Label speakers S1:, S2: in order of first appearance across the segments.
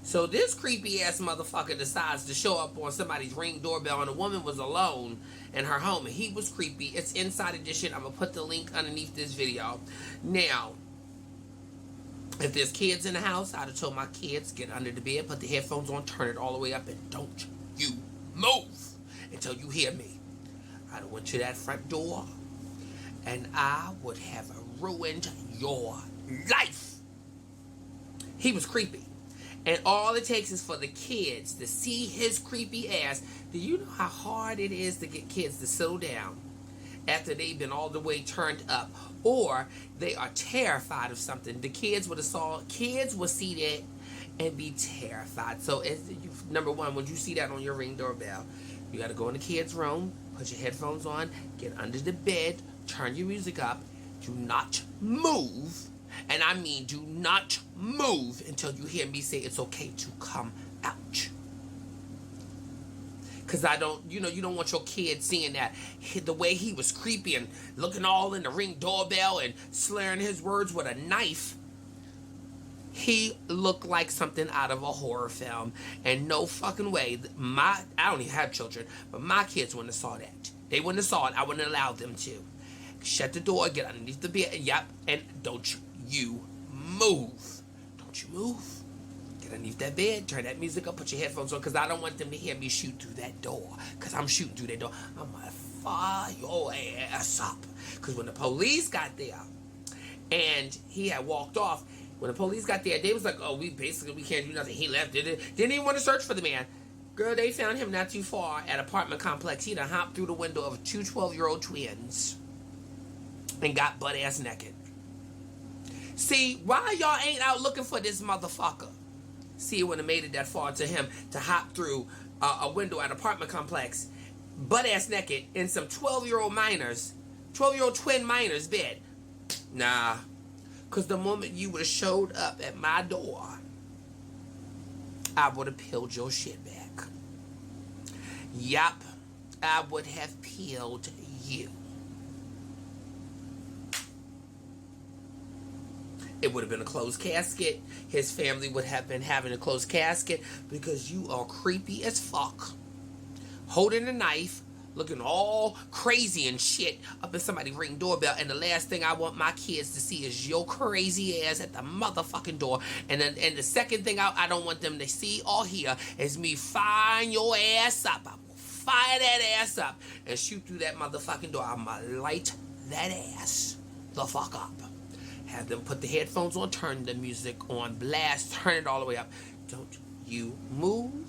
S1: So this creepy ass motherfucker decides to show up on somebody's Ring doorbell, and the woman was alone in her home, and he was creepy. It's Inside Edition. I'm gonna put the link underneath this video. Now, if there's kids in the house, I'd have told my kids, get under the bed, put the headphones on, turn it all the way up, and don't you move until you hear me. I'd have went to that front door, and I would have ruined your life. He was creepy. And all it takes is for the kids to see his creepy ass. Do you know how hard it is to get kids to settle down after they've been all the way turned up, or they are terrified of something? The kids would see that and be terrified. So number one, when you see that on your Ring doorbell, you got to go in the kids' room, put your headphones on, get under the bed, turn your music up, do not move. And I mean, do not move until you hear me say it's okay to come out. Because you don't want your kid seeing that. The way he was creepy and looking all in the Ring doorbell and slurring his words with a knife. He looked like something out of a horror film. And no fucking way. I don't even have children, but my kids wouldn't have saw that. They wouldn't have saw it. I wouldn't allow them to. Shut the door, get underneath the bed. Yep, and don't you move. Don't you move. Get underneath that bed, turn that music up, put your headphones on, because I don't want them to hear me shoot through that door. Because I'm shooting through that door. I'm going to fire your ass up. Because when the police got there, and he had walked off, when the police got there, they was like, oh, we can't do nothing. He left. Didn't even want to search for the man. Girl, they found him not too far at apartment complex. He done hopped through the window of two 12-year-old twins and got butt-ass naked. See, why y'all ain't out looking for this motherfucker? See, it wouldn't have made it that far to him to hop through a window at an apartment complex, butt-ass naked, in some 12-year-old minors, 12-year-old twin minors' bed. Nah. Because the moment you would have showed up at my door, I would have peeled your shit back. Yup. I would have peeled you. It would have been a closed casket. His family would have been having a closed casket because you are creepy as fuck. Holding a knife, looking all crazy and shit up in somebody's Ring doorbell. And the last thing I want my kids to see is your crazy ass at the motherfucking door. And the second thing I don't want them to see or hear is me firing your ass up. I will fire that ass up and shoot through that motherfucking door. I'm going to light that ass the fuck up. Have them put the headphones on, turn the music on blast, turn it all the way up. Don't you move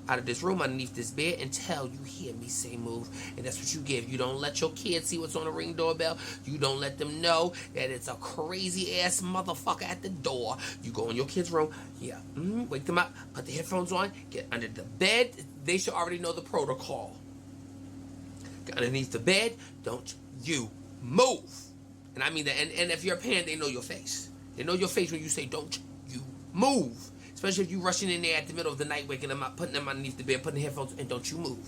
S1: out of this room underneath this bed until you hear me say move. And that's what you give. You don't let your kids see what's on the Ring doorbell. You don't let them know that it's a crazy ass motherfucker at the door. You go in your kid's room. Yeah. Wake them up. Put the headphones on. Get under the bed. They should already know the protocol. Get underneath the bed. Don't you move. And I mean that. And if you're a parent, they know your face. They know your face when you say, don't you move. Especially if you rushing in there at the middle of the night, waking them up, putting them underneath the bed, putting the headphones, and don't you move.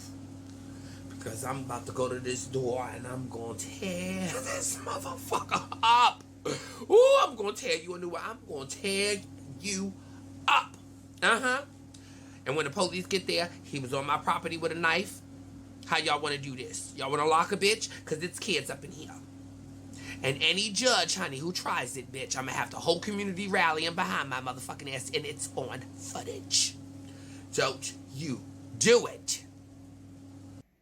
S1: Because I'm about to go to this door, and I'm going to tear this motherfucker up. Ooh, I'm going to tear you a new one. I'm going to tear you up. And when the police get there, he was on my property with a knife. How y'all want to do this? Y'all want to lock a bitch? Because it's kids up in here. And any judge, honey, who tries it, bitch, I'm going to have the whole community rallying behind my motherfucking ass, and it's on footage. Don't you do it.